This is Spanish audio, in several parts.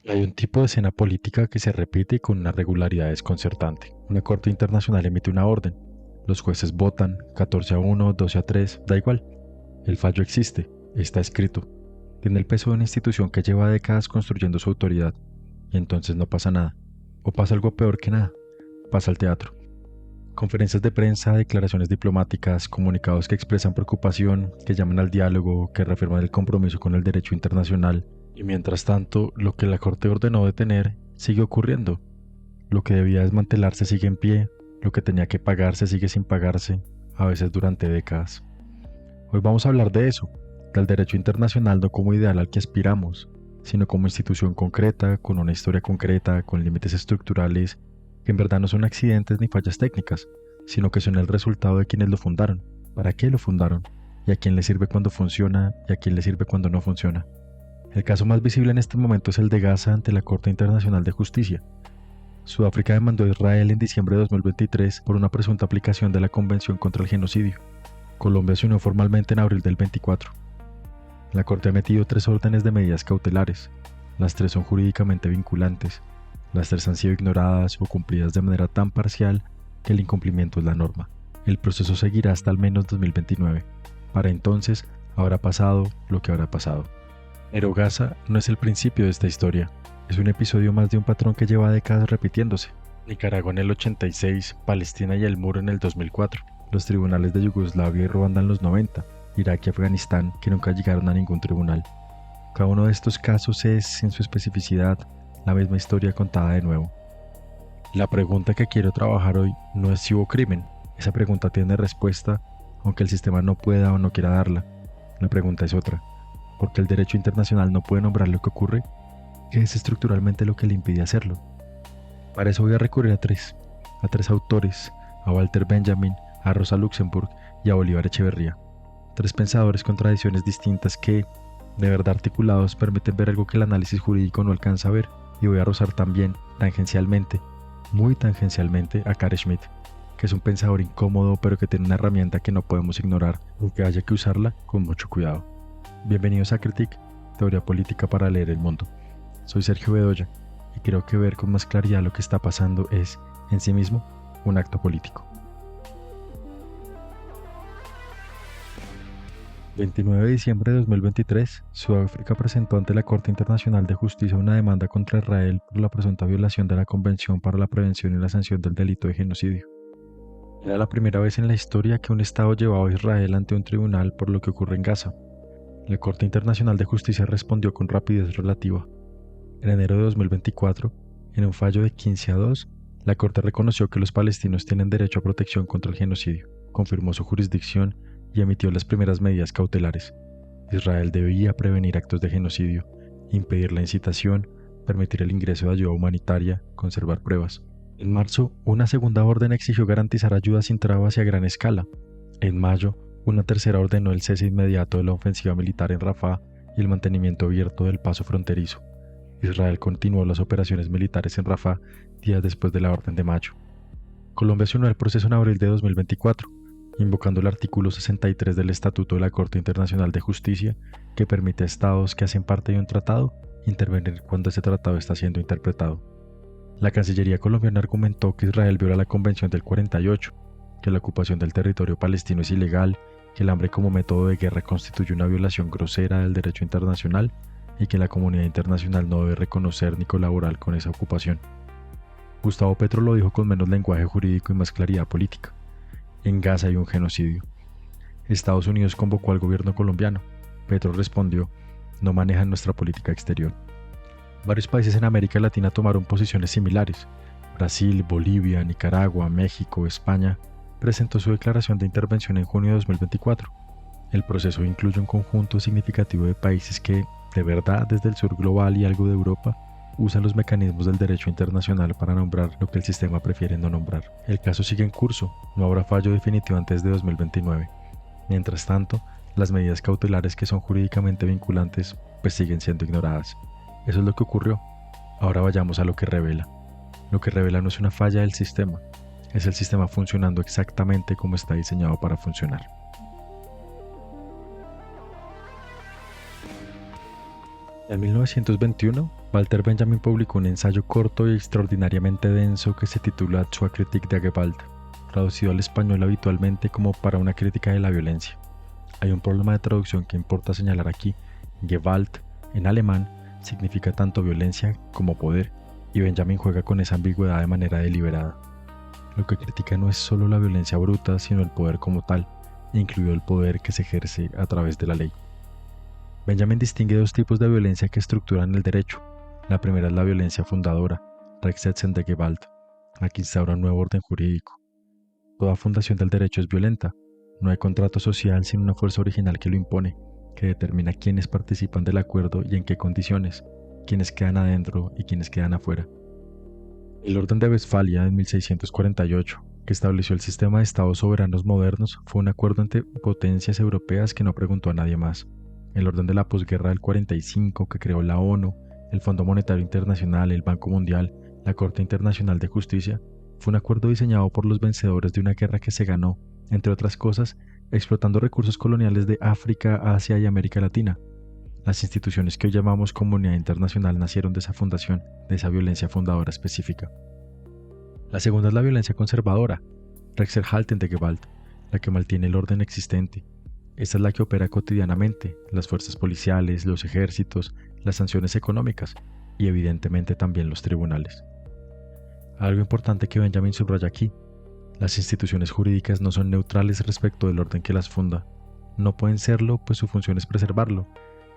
Hay un tipo de escena política que se repite con una regularidad desconcertante. Una corte internacional emite una orden. Los jueces votan 14-1, 12-3, da igual. El fallo existe, está escrito. Tiene el peso de una institución que lleva décadas construyendo su autoridad. Y entonces no pasa nada. O pasa algo peor que nada. Pasa al teatro. Conferencias de prensa, declaraciones diplomáticas, comunicados que expresan preocupación, que llaman al diálogo, que reafirman el compromiso con el derecho internacional. Y mientras tanto, lo que la Corte ordenó detener sigue ocurriendo. Lo que debía desmantelarse sigue en pie, lo que tenía que pagarse sigue sin pagarse, a veces durante décadas. Hoy vamos a hablar de eso, del derecho internacional no como ideal al que aspiramos, sino como institución concreta, con una historia concreta, con límites estructurales, que en verdad no son accidentes ni fallas técnicas, sino que son el resultado de quienes lo fundaron, para qué lo fundaron, y a quién le sirve cuando funciona y a quién le sirve cuando no funciona. El caso más visible en este momento es el de Gaza ante la Corte Internacional de Justicia. Sudáfrica demandó a Israel en diciembre de 2023 por una presunta aplicación de la Convención contra el Genocidio. Colombia se unió formalmente en abril del 24. La Corte ha emitido 3 órdenes de medidas cautelares. Las 3 son jurídicamente vinculantes. Las 3 han sido ignoradas o cumplidas de manera tan parcial que el incumplimiento es la norma. El proceso seguirá hasta al menos 2029. Para entonces, habrá pasado lo que habrá pasado. Pero Gaza no es el principio de esta historia. Es un episodio más de un patrón que lleva décadas repitiéndose. Nicaragua en el 86, Palestina y el muro en el 2004, los tribunales de Yugoslavia y Ruanda en los 90, Irak y Afganistán que nunca llegaron a ningún tribunal. Cada uno de estos casos es, en su especificidad, la misma historia contada de nuevo. La pregunta que quiero trabajar hoy no es si hubo crimen. Esa pregunta tiene respuesta, aunque el sistema no pueda o no quiera darla. La pregunta es otra. ¿Por qué el derecho internacional no puede nombrar lo que ocurre? ¿Qué es estructuralmente lo que le impide hacerlo? Para eso voy a recurrir a tres autores, a Walter Benjamin, a Rosa Luxemburg y a Bolívar Echeverría. 3 pensadores con tradiciones distintas que, de verdad articulados, permiten ver algo que el análisis jurídico no alcanza a ver. Y voy a rozar también, tangencialmente, muy tangencialmente, a Carl Schmitt, que es un pensador incómodo pero que tiene una herramienta que no podemos ignorar, aunque haya que usarla con mucho cuidado. Bienvenidos a Critique, teoría política para leer el mundo. Soy Sergio Bedoya y creo que ver con más claridad lo que está pasando es, en sí mismo, un acto político. 29 de diciembre de 2023, Sudáfrica presentó ante la Corte Internacional de Justicia una demanda contra Israel por la presunta violación de la Convención para la Prevención y la Sanción del Delito de Genocidio. Era la primera vez en la historia que un Estado llevaba a Israel ante un tribunal por lo que ocurre en Gaza. La Corte Internacional de Justicia respondió con rapidez relativa. En enero de 2024, en un fallo de 15-2, la Corte reconoció que los palestinos tienen derecho a protección contra el genocidio, confirmó su jurisdicción y emitió las primeras medidas cautelares. Israel debía prevenir actos de genocidio, impedir la incitación, permitir el ingreso de ayuda humanitaria, conservar pruebas. En marzo, una segunda orden exigió garantizar ayuda sin trabas y a gran escala. En mayo, una tercera ordenó el cese inmediato de la ofensiva militar en Rafah y el mantenimiento abierto del paso fronterizo. Israel continuó las operaciones militares en Rafah días después de la orden de mayo. Colombia se unió al proceso en abril de 2024, invocando el artículo 63 del Estatuto de la Corte Internacional de Justicia, que permite a estados que hacen parte de un tratado intervenir cuando ese tratado está siendo interpretado. La Cancillería colombiana argumentó que Israel viola la Convención del 48, que la ocupación del territorio palestino es ilegal, que el hambre como método de guerra constituye una violación grosera del derecho internacional y que la comunidad internacional no debe reconocer ni colaborar con esa ocupación. Gustavo Petro lo dijo con menos lenguaje jurídico y más claridad política. En Gaza hay un genocidio. Estados Unidos convocó al gobierno colombiano. Petro respondió, no manejan nuestra política exterior. Varios países en América Latina tomaron posiciones similares. Brasil, Bolivia, Nicaragua, México, España presentó su declaración de intervención en junio de 2024. El proceso incluye un conjunto significativo de países que, de verdad, desde el sur global y algo de Europa, usan los mecanismos del derecho internacional para nombrar lo que el sistema prefiere no nombrar. El caso sigue en curso, no habrá fallo definitivo antes de 2029. Mientras tanto, las medidas cautelares que son jurídicamente vinculantes pues siguen siendo ignoradas. Eso es lo que ocurrió. Ahora vayamos a lo que revela. Lo que revela no es una falla del sistema, es el sistema funcionando exactamente como está diseñado para funcionar. En 1921, Walter Benjamin publicó un ensayo corto y extraordinariamente denso que se titula Zur Kritik der Gewalt, traducido al español habitualmente como Para una crítica de la violencia. Hay un problema de traducción que importa señalar aquí. Gewalt, en alemán, significa tanto violencia como poder, y Benjamin juega con esa ambigüedad de manera deliberada. Lo que critica no es solo la violencia bruta, sino el poder como tal, incluido el poder que se ejerce a través de la ley. Benjamin distingue dos tipos de violencia que estructuran el derecho. La primera es la violencia fundadora, Rechtsetzende Gewalt, la que instaura un nuevo orden jurídico. Toda fundación del derecho es violenta. No hay contrato social sin una fuerza original que lo impone, que determina quiénes participan del acuerdo y en qué condiciones, quiénes quedan adentro y quiénes quedan afuera. El Orden de Westfalia de 1648, que estableció el sistema de estados soberanos modernos, fue un acuerdo entre potencias europeas que no preguntó a nadie más. El orden de la posguerra del 45, que creó la ONU, el Fondo Monetario Internacional, el Banco Mundial, la Corte Internacional de Justicia, fue un acuerdo diseñado por los vencedores de una guerra que se ganó, entre otras cosas, explotando recursos coloniales de África, Asia y América Latina. Las instituciones que hoy llamamos comunidad internacional nacieron de esa fundación, de esa violencia fundadora específica. La segunda es la violencia conservadora, Rechtshaltende Gewalt, la que mantiene el orden existente. Esta es la que opera cotidianamente, las fuerzas policiales, los ejércitos, las sanciones económicas y evidentemente también los tribunales. Algo importante que Benjamin subraya aquí: las instituciones jurídicas no son neutrales respecto del orden que las funda. No pueden serlo, pues su función es preservarlo.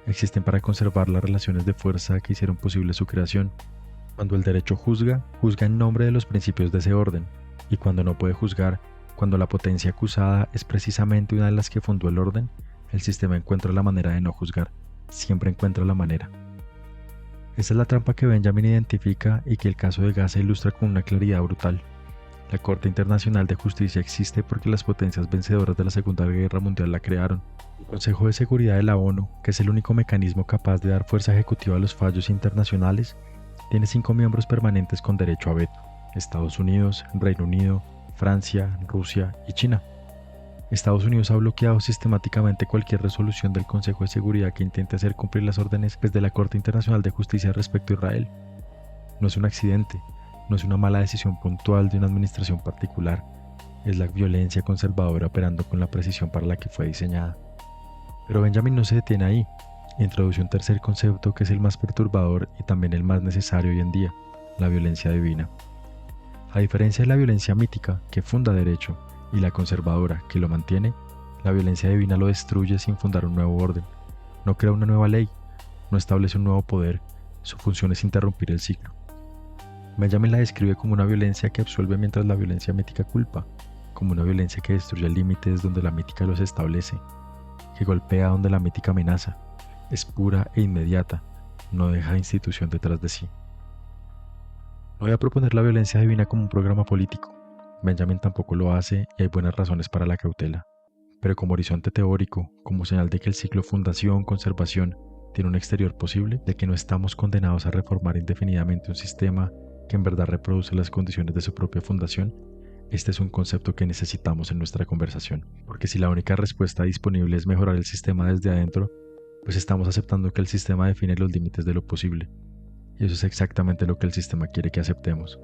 Existen para conservar las relaciones de fuerza que hicieron posible su creación. Cuando el derecho juzga, juzga en nombre de los principios de ese orden, y cuando no puede juzgar, cuando la potencia acusada es precisamente una de las que fundó el orden, el sistema encuentra la manera de no juzgar, siempre encuentra la manera. Esta es la trampa que Benjamin identifica y que el caso de Gaza ilustra con una claridad brutal. La Corte Internacional de Justicia existe porque las potencias vencedoras de la Segunda Guerra Mundial la crearon. El Consejo de Seguridad de la ONU, que es el único mecanismo capaz de dar fuerza ejecutiva a los fallos internacionales, tiene 5 miembros permanentes con derecho a veto: Estados Unidos, Reino Unido, Francia, Rusia y China. Estados Unidos ha bloqueado sistemáticamente cualquier resolución del Consejo de Seguridad que intente hacer cumplir las órdenes desde la Corte Internacional de Justicia respecto a Israel. No es un accidente, no es una mala decisión puntual de una administración particular, es la violencia conservadora operando con la precisión para la que fue diseñada. Pero Benjamin no se detiene ahí, introduce un tercer concepto que es el más perturbador y también el más necesario hoy en día: la violencia divina. A diferencia de la violencia mítica, que funda derecho, y la conservadora, que lo mantiene, la violencia divina lo destruye sin fundar un nuevo orden. No crea una nueva ley, no establece un nuevo poder, su función es interrumpir el ciclo. Benjamin la describe como una violencia que absuelve mientras la violencia mítica culpa, como una violencia que destruye límites donde la mítica los establece, que golpea donde la mítica amenaza, es pura e inmediata, no deja institución detrás de sí. No voy a proponer la violencia divina como un programa político. Benjamin tampoco lo hace y hay buenas razones para la cautela. Pero como horizonte teórico, como señal de que el ciclo fundación-conservación tiene un exterior posible, de que no estamos condenados a reformar indefinidamente un sistema que en verdad reproduce las condiciones de su propia fundación, este es un concepto que necesitamos en nuestra conversación. Porque si la única respuesta disponible es mejorar el sistema desde adentro, pues estamos aceptando que el sistema define los límites de lo posible. Y eso es exactamente lo que el sistema quiere que aceptemos.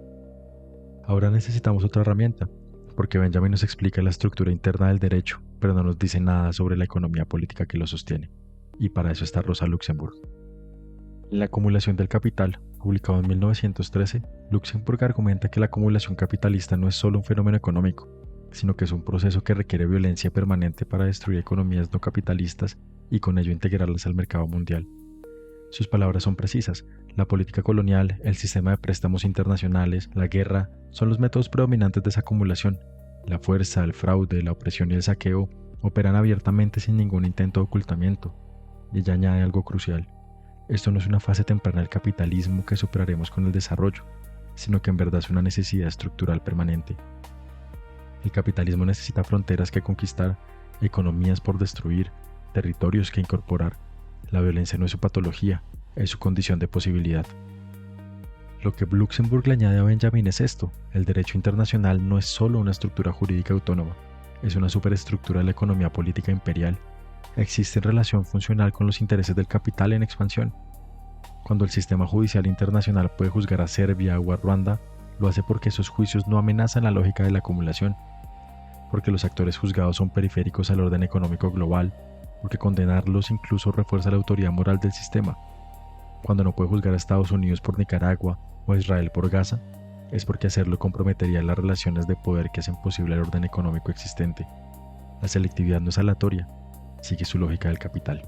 Ahora necesitamos otra herramienta, porque Benjamin nos explica la estructura interna del derecho, pero no nos dice nada sobre la economía política que lo sostiene. Y para eso está Rosa Luxemburg. En La acumulación del capital, publicado en 1913, Luxemburg argumenta que la acumulación capitalista no es solo un fenómeno económico, sino que es un proceso que requiere violencia permanente para destruir economías no capitalistas y con ello integrarlas al mercado mundial. Sus palabras son precisas: la política colonial, el sistema de préstamos internacionales, la guerra, son los métodos predominantes de esa acumulación. La fuerza, el fraude, la opresión y el saqueo operan abiertamente sin ningún intento de ocultamiento. Y ella añade algo crucial: esto no es una fase temprana del capitalismo que superaremos con el desarrollo, sino que en verdad es una necesidad estructural permanente. El capitalismo necesita fronteras que conquistar, economías por destruir, territorios que incorporar. La violencia no es su patología, es su condición de posibilidad. Lo que Luxemburg le añade a Benjamin es esto: el derecho internacional no es solo una estructura jurídica autónoma, es una superestructura de la economía política imperial. Existe en relación funcional con los intereses del capital en expansión. Cuando el sistema judicial internacional puede juzgar a Serbia o a Ruanda, lo hace porque esos juicios no amenazan la lógica de la acumulación, porque los actores juzgados son periféricos al orden económico global, porque condenarlos incluso refuerza la autoridad moral del sistema. Cuando no puede juzgar a Estados Unidos por Nicaragua o a Israel por Gaza, es porque hacerlo comprometería las relaciones de poder que hacen posible el orden económico existente. La selectividad no es aleatoria, sigue su lógica del capital.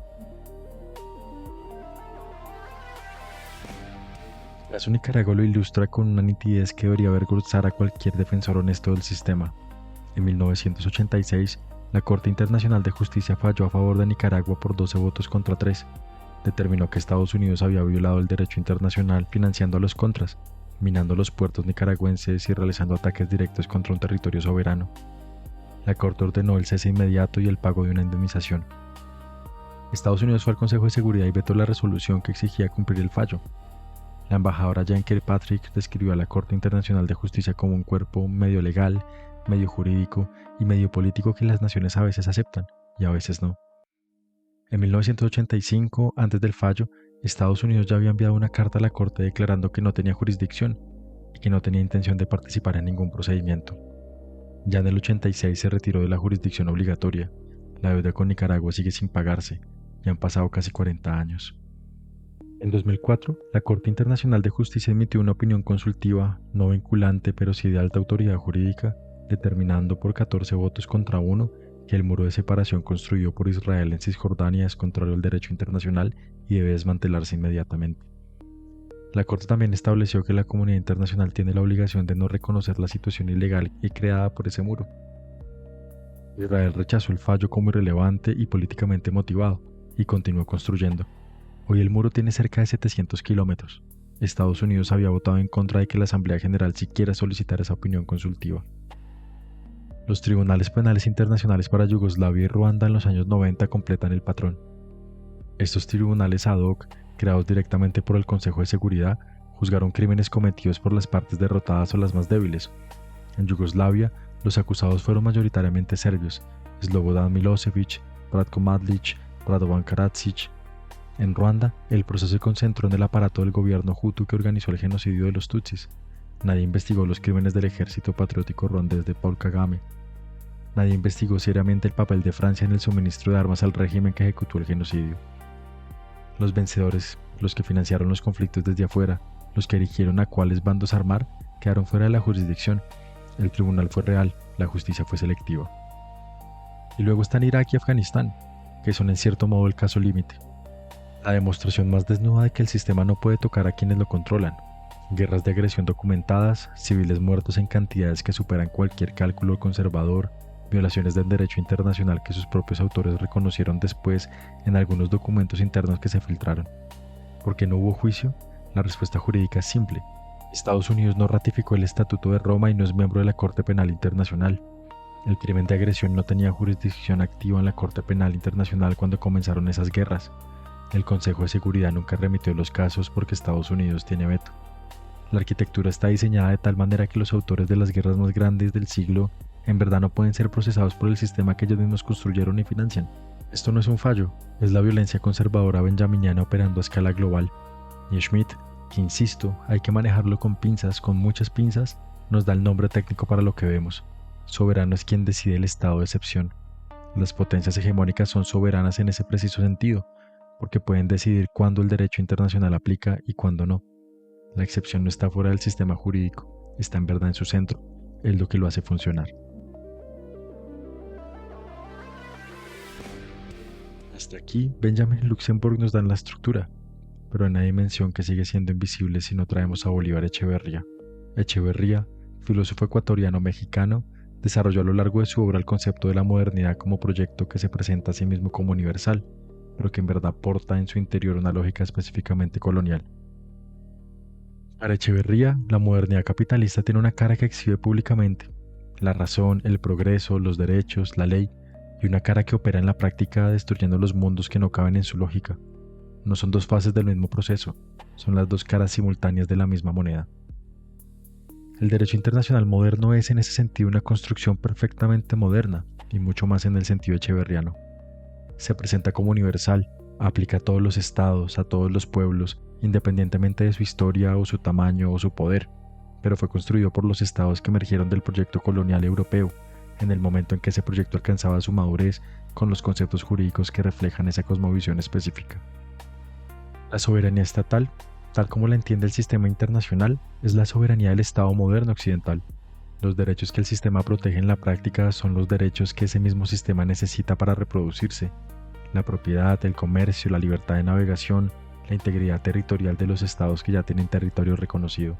El caso Nicaragua lo ilustra con una nitidez que debería avergonzar a cualquier defensor honesto del sistema. En 1986, la Corte Internacional de Justicia falló a favor de Nicaragua por 12 votos contra 3. Determinó que Estados Unidos había violado el derecho internacional financiando a los contras, minando los puertos nicaragüenses y realizando ataques directos contra un territorio soberano. La Corte ordenó el cese inmediato y el pago de una indemnización. Estados Unidos fue al Consejo de Seguridad y vetó la resolución que exigía cumplir el fallo. La embajadora Jane Kirkpatrick describió a la Corte Internacional de Justicia como un cuerpo medio legal, medio jurídico y medio político que las naciones a veces aceptan y a veces no. En 1985, antes del fallo, Estados Unidos ya había enviado una carta a la Corte declarando que no tenía jurisdicción y que no tenía intención de participar en ningún procedimiento. Ya en el 86 se retiró de la jurisdicción obligatoria. La deuda con Nicaragua sigue sin pagarse y han pasado casi 40 años. En 2004, la Corte Internacional de Justicia emitió una opinión consultiva, no vinculante pero sí de alta autoridad jurídica, determinando por 14 votos contra 1 que el muro de separación construido por Israel en Cisjordania es contrario al derecho internacional y debe desmantelarse inmediatamente. La Corte también estableció que la comunidad internacional tiene la obligación de no reconocer la situación ilegal y creada por ese muro. Israel rechazó el fallo como irrelevante y políticamente motivado y continuó construyendo. Hoy el muro tiene cerca de 700 kilómetros. Estados Unidos había votado en contra de que la Asamblea General siquiera solicitara esa opinión consultiva. Los tribunales penales internacionales para Yugoslavia y Ruanda en los años 90 completan el patrón. Estos tribunales ad hoc, creados directamente por el Consejo de Seguridad, juzgaron crímenes cometidos por las partes derrotadas o las más débiles. En Yugoslavia, los acusados fueron mayoritariamente serbios: Slobodan Milosevic, Ratko Mladic, Radovan Karadzic. En Ruanda, el proceso se concentró en el aparato del gobierno Hutu que organizó el genocidio de los Tutsis. Nadie investigó los crímenes del ejército patriótico ruandés de Paul Kagame. Nadie investigó seriamente el papel de Francia en el suministro de armas al régimen que ejecutó el genocidio. Los vencedores, los que financiaron los conflictos desde afuera, los que erigieron a cuáles bandos armar, quedaron fuera de la jurisdicción. El tribunal fue real, la justicia fue selectiva. Y luego están Irak y Afganistán, que son en cierto modo el caso límite. La demostración más desnuda de que el sistema no puede tocar a quienes lo controlan. Guerras de agresión documentadas, civiles muertos en cantidades que superan cualquier cálculo conservador, violaciones del derecho internacional que sus propios autores reconocieron después en algunos documentos internos que se filtraron. ¿Por qué no hubo juicio? La respuesta jurídica es simple. Estados Unidos no ratificó el Estatuto de Roma y no es miembro de la Corte Penal Internacional. El crimen de agresión no tenía jurisdicción activa en la Corte Penal Internacional cuando comenzaron esas guerras. El Consejo de Seguridad nunca remitió los casos porque Estados Unidos tiene veto. La arquitectura está diseñada de tal manera que los autores de las guerras más grandes del siglo en verdad no pueden ser procesados por el sistema que ellos mismos construyeron y financian. Esto no es un fallo, es la violencia conservadora benjaminiana operando a escala global. Y Schmitt, que insisto, hay que manejarlo con pinzas, con muchas pinzas, nos da el nombre técnico para lo que vemos. Soberano es quien decide el estado de excepción. Las potencias hegemónicas son soberanas en ese preciso sentido, porque pueden decidir cuándo el derecho internacional aplica y cuándo no. La excepción no está fuera del sistema jurídico, está en verdad en su centro, es lo que lo hace funcionar. Hasta aquí, Benjamin y Luxemburg nos dan la estructura, pero en una dimensión que sigue siendo invisible si no traemos a Bolívar Echeverría. Echeverría, filósofo ecuatoriano-mexicano, desarrolló a lo largo de su obra el concepto de la modernidad como proyecto que se presenta a sí mismo como universal, pero que en verdad porta en su interior una lógica específicamente colonial. Para Echeverría, la modernidad capitalista tiene una cara que exhibe públicamente: la razón, el progreso, los derechos, la ley, y una cara que opera en la práctica destruyendo los mundos que no caben en su lógica. No son dos fases del mismo proceso, son las dos caras simultáneas de la misma moneda. El derecho internacional moderno es en ese sentido una construcción perfectamente moderna, y mucho más en el sentido echeverriano. Se presenta como universal, Aplica a todos los estados, a todos los pueblos, independientemente de su historia o su tamaño o su poder, pero fue construido por los estados que emergieron del proyecto colonial europeo, en el momento en que ese proyecto alcanzaba su madurez con los conceptos jurídicos que reflejan esa cosmovisión específica. La soberanía estatal, tal como la entiende el sistema internacional, es la soberanía del Estado moderno occidental. Los derechos que el sistema protege en la práctica son los derechos que ese mismo sistema necesita para reproducirse: la propiedad, el comercio, la libertad de navegación, la integridad territorial de los estados que ya tienen territorio reconocido.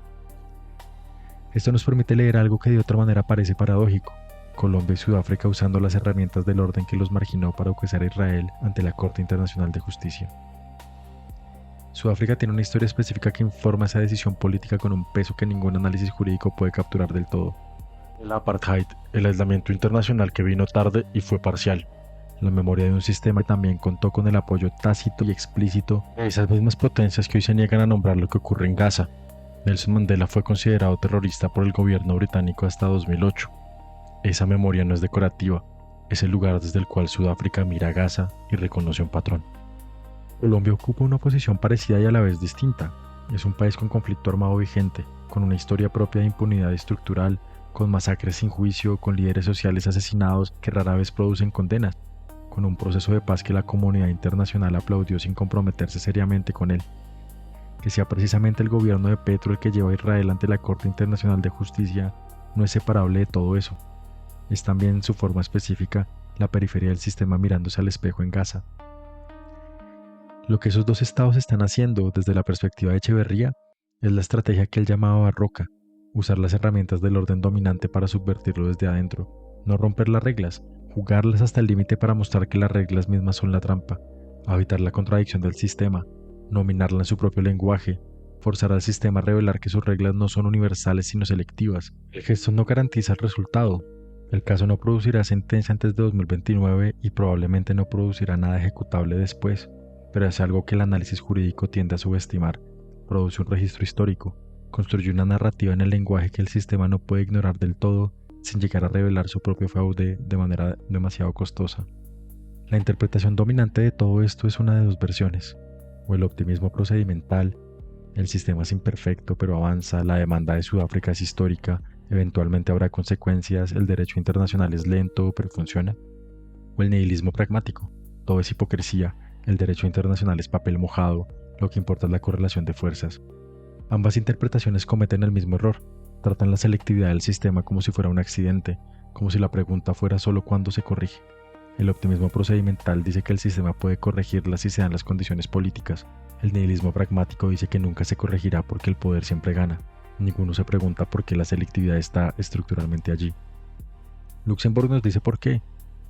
Esto nos permite leer algo que de otra manera parece paradójico: Colombia y Sudáfrica usando las herramientas del orden que los marginó para acusar a Israel ante la Corte Internacional de Justicia. Sudáfrica tiene una historia específica que informa esa decisión política con un peso que ningún análisis jurídico puede capturar del todo. El apartheid, el aislamiento internacional que vino tarde y fue parcial. La memoria de un sistema que también contó con el apoyo tácito y explícito de esas mismas potencias que hoy se niegan a nombrar lo que ocurre en Gaza. Nelson Mandela fue considerado terrorista por el gobierno británico hasta 2008. Esa memoria no es decorativa, es el lugar desde el cual Sudáfrica mira a Gaza y reconoce un patrón. Colombia ocupa una posición parecida y a la vez distinta. Es un país con conflicto armado vigente, con una historia propia de impunidad estructural, con masacres sin juicio, con líderes sociales asesinados que rara vez producen condenas, con un proceso de paz que la comunidad internacional aplaudió sin comprometerse seriamente con él. Que sea precisamente el gobierno de Petro el que lleva a Israel ante la Corte Internacional de Justicia no es separable de todo eso. Es también, en su forma específica, la periferia del sistema mirándose al espejo en Gaza. Lo que esos dos estados están haciendo desde la perspectiva de Echeverría es la estrategia que él llamaba barroca: usar las herramientas del orden dominante para subvertirlo desde adentro, no romper las reglas, jugarlas hasta el límite para mostrar que las reglas mismas son la trampa, evitar la contradicción del sistema, nominarla en su propio lenguaje, forzar al sistema a revelar que sus reglas no son universales sino selectivas. El gesto no garantiza el resultado. El caso no producirá sentencia antes de 2029 y probablemente no producirá nada ejecutable después, pero es algo que el análisis jurídico tiende a subestimar. Produce un registro histórico, construye una narrativa en el lenguaje que el sistema no puede ignorar del todo sin llegar a revelar su propio fraude de manera demasiado costosa. La interpretación dominante de todo esto es una de dos versiones: o el optimismo procedimental, el sistema es imperfecto pero avanza, la demanda de Sudáfrica es histórica, eventualmente habrá consecuencias, el derecho internacional es lento pero funciona; o el nihilismo pragmático, todo es hipocresía, el derecho internacional es papel mojado, lo que importa es la correlación de fuerzas. Ambas interpretaciones cometen el mismo error: tratan la selectividad del sistema como si fuera un accidente, como si la pregunta fuera solo cuándo se corrige. El optimismo procedimental dice que el sistema puede corregirla si se dan las condiciones políticas. El nihilismo pragmático dice que nunca se corregirá porque el poder siempre gana. Ninguno se pregunta por qué la selectividad está estructuralmente allí. Luxemburg nos dice por qué.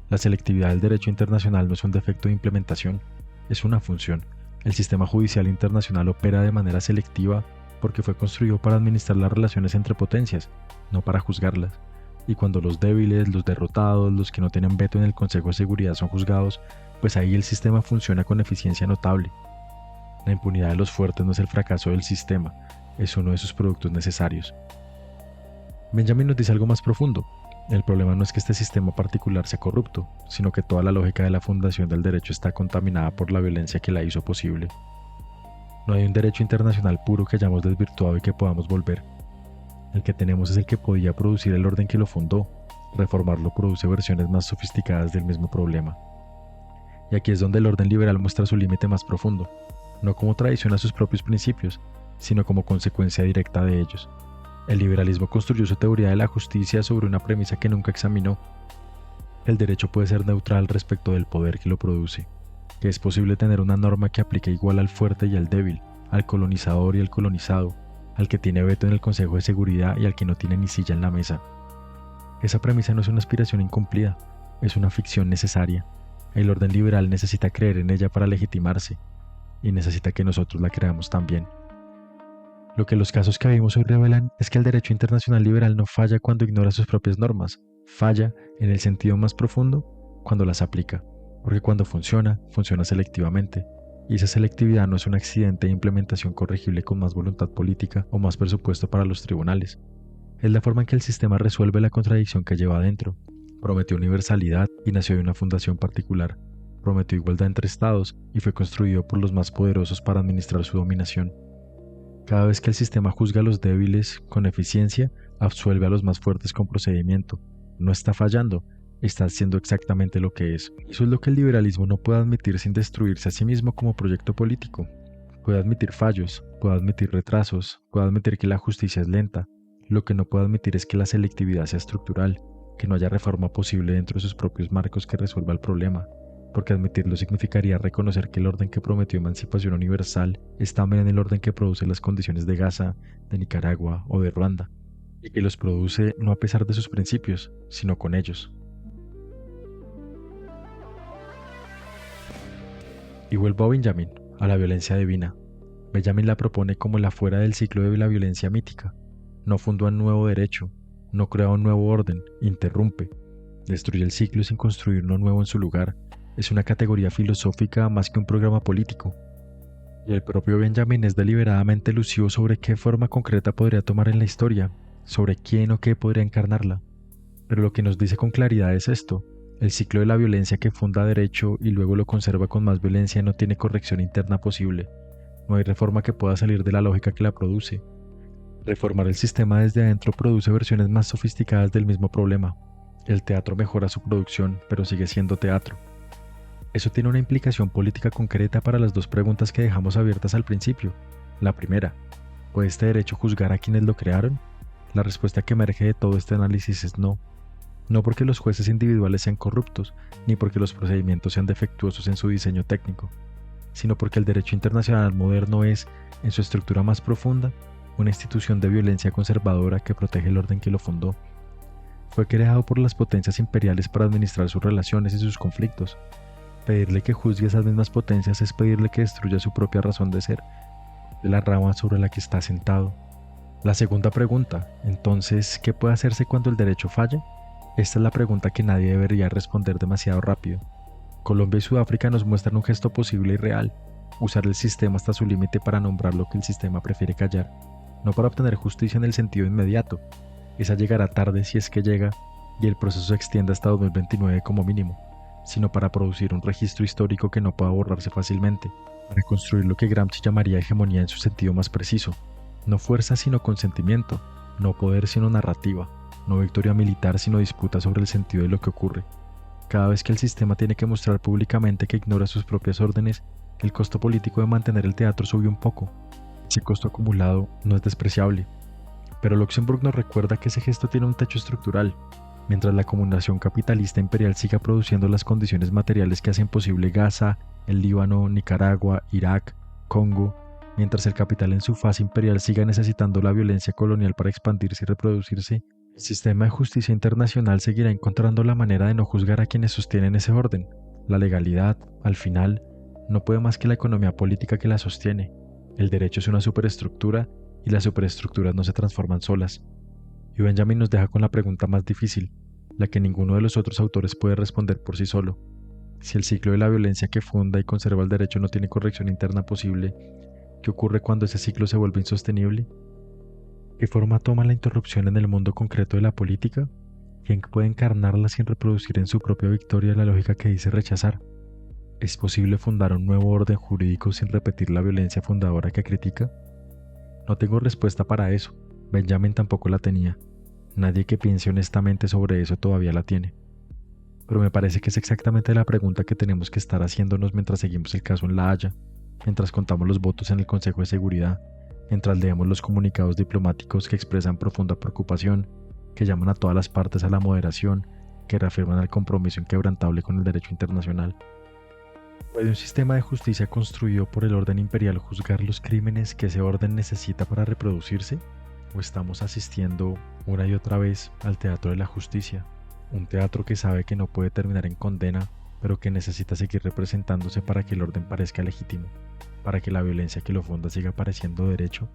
La selectividad del derecho internacional no es un defecto de implementación, es una función. El sistema judicial internacional opera de manera selectiva porque fue construido para administrar las relaciones entre potencias, no para juzgarlas. Y cuando los débiles, los derrotados, los que no tienen veto en el Consejo de Seguridad son juzgados, pues ahí el sistema funciona con eficiencia notable. La impunidad de los fuertes no es el fracaso del sistema, es uno de sus productos necesarios. Benjamin nos dice algo más profundo: el problema no es que este sistema particular sea corrupto, sino que toda la lógica de la fundación del derecho está contaminada por la violencia que la hizo posible. No hay un derecho internacional puro que hayamos desvirtuado y que podamos volver. El que tenemos es el que podía producir el orden que lo fundó. Reformarlo produce versiones más sofisticadas del mismo problema. Y aquí es donde el orden liberal muestra su límite más profundo, no como traición a sus propios principios, sino como consecuencia directa de ellos. El liberalismo construyó su teoría de la justicia sobre una premisa que nunca examinó: el derecho puede ser neutral respecto del poder que lo produce, que es posible tener una norma que aplique igual al fuerte y al débil, al colonizador y al colonizado, al que tiene veto en el Consejo de Seguridad y al que no tiene ni silla en la mesa. Esa premisa no es una aspiración incumplida, es una ficción necesaria. El orden liberal necesita creer en ella para legitimarse, y necesita que nosotros la creamos también. Lo que los casos que vimos hoy revelan es que el derecho internacional liberal no falla cuando ignora sus propias normas, falla, en el sentido más profundo, cuando las aplica, porque cuando funciona, funciona selectivamente, y esa selectividad no es un accidente de implementación corregible con más voluntad política o más presupuesto para los tribunales. Es la forma en que el sistema resuelve la contradicción que lleva adentro. Prometió universalidad y nació de una fundación particular. prometió igualdad entre estados y fue construido por los más poderosos para administrar su dominación. Cada vez que el sistema juzga a los débiles con eficiencia, absuelve a los más fuertes con procedimiento. No está fallando, está haciendo exactamente lo que es. Eso es lo que el liberalismo no puede admitir sin destruirse a sí mismo como proyecto político. Puede admitir fallos, puede admitir retrasos, puede admitir que la justicia es lenta. Lo que no puede admitir es que la selectividad sea estructural, que no haya reforma posible dentro de sus propios marcos que resuelva el problema, porque admitirlo significaría reconocer que el orden que prometió emancipación universal es también en el orden que produce las condiciones de Gaza, de Nicaragua o de Ruanda, y que los produce no a pesar de sus principios, sino con ellos. Y vuelvo a Benjamin, a la violencia divina. Benjamin la propone como la fuera del ciclo de la violencia mítica. No funda un nuevo derecho, no crea un nuevo orden, interrumpe, destruye el ciclo sin construir uno nuevo en su lugar. Es una categoría filosófica más que un programa político. Y el propio Benjamin es deliberadamente elusivo sobre qué forma concreta podría tomar en la historia, sobre quién o qué podría encarnarla. Pero lo que nos dice con claridad es esto: el ciclo de la violencia que funda derecho y luego lo conserva con más violencia no tiene corrección interna posible. No hay reforma que pueda salir de la lógica que la produce. Reformar el sistema desde adentro produce versiones más sofisticadas del mismo problema. El teatro mejora su producción, pero sigue siendo teatro. Eso tiene una implicación política concreta para las dos preguntas que dejamos abiertas al principio. La primera, ¿puede este derecho juzgar a quienes lo crearon? La respuesta que emerge de todo este análisis es no. No porque los jueces individuales sean corruptos, ni porque los procedimientos sean defectuosos en su diseño técnico, sino porque el derecho internacional moderno es, en su estructura más profunda, una institución de violencia conservadora que protege el orden que lo fundó. Fue creado por las potencias imperiales para administrar sus relaciones y sus conflictos. Pedirle que juzgue a esas mismas potencias es pedirle que destruya su propia razón de ser, de la rama sobre la que está sentado. La segunda pregunta, entonces, ¿qué puede hacerse cuando el derecho falle? Esta es la pregunta que nadie debería responder demasiado rápido. Colombia y Sudáfrica nos muestran un gesto posible y real: usar el sistema hasta su límite para nombrar lo que el sistema prefiere callar, no para obtener justicia en el sentido inmediato. Esa llegará tarde si es que llega, y el proceso se extiende hasta 2029 como mínimo, sino para producir un registro histórico que no pueda borrarse fácilmente, para construir lo que Gramsci llamaría hegemonía en su sentido más preciso. No fuerza sino consentimiento, no poder sino narrativa, no victoria militar sino disputa sobre el sentido de lo que ocurre. Cada vez que el sistema tiene que mostrar públicamente que ignora sus propias órdenes, el costo político de mantener el teatro sube un poco. Ese costo acumulado no es despreciable. Pero Luxemburg nos recuerda que ese gesto tiene un techo estructural. Mientras la acumulación capitalista imperial siga produciendo las condiciones materiales que hacen posible Gaza, el Líbano, Nicaragua, Irak, Congo, mientras el capital en su fase imperial siga necesitando la violencia colonial para expandirse y reproducirse, el sistema de justicia internacional seguirá encontrando la manera de no juzgar a quienes sostienen ese orden. La legalidad, al final, no puede más que la economía política que la sostiene. El derecho es una superestructura y las superestructuras no se transforman solas. Y Benjamin nos deja con la pregunta más difícil, la que ninguno de los otros autores puede responder por sí solo. Si el ciclo de la violencia que funda y conserva el derecho no tiene corrección interna posible, ¿qué ocurre cuando ese ciclo se vuelve insostenible? ¿Qué forma toma la interrupción en el mundo concreto de la política? ¿Quién puede encarnarla sin reproducir en su propia victoria la lógica que dice rechazar? ¿Es posible fundar un nuevo orden jurídico sin repetir la violencia fundadora que critica? No tengo respuesta para eso. Benjamin tampoco la tenía. Nadie que piense honestamente sobre eso todavía la tiene. Pero me parece que es exactamente la pregunta que tenemos que estar haciéndonos mientras seguimos el caso en La Haya, mientras contamos los votos en el Consejo de Seguridad, mientras leemos los comunicados diplomáticos que expresan profunda preocupación, que llaman a todas las partes a la moderación, que reafirman el compromiso inquebrantable con el derecho internacional. ¿Puede un sistema de justicia construido por el orden imperial juzgar los crímenes que ese orden necesita para reproducirse? ¿O estamos asistiendo una y otra vez al teatro de la justicia? Un teatro que sabe que no puede terminar en condena, pero que necesita seguir representándose para que el orden parezca legítimo, para que la violencia que lo funda siga pareciendo derecho.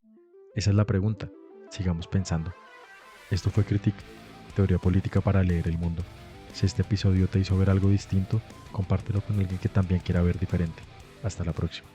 Esa es la pregunta. Sigamos pensando. Esto fue Critique, teoría política para leer el mundo. Si este episodio te hizo ver algo distinto, compártelo con alguien que también quiera ver diferente. Hasta la próxima.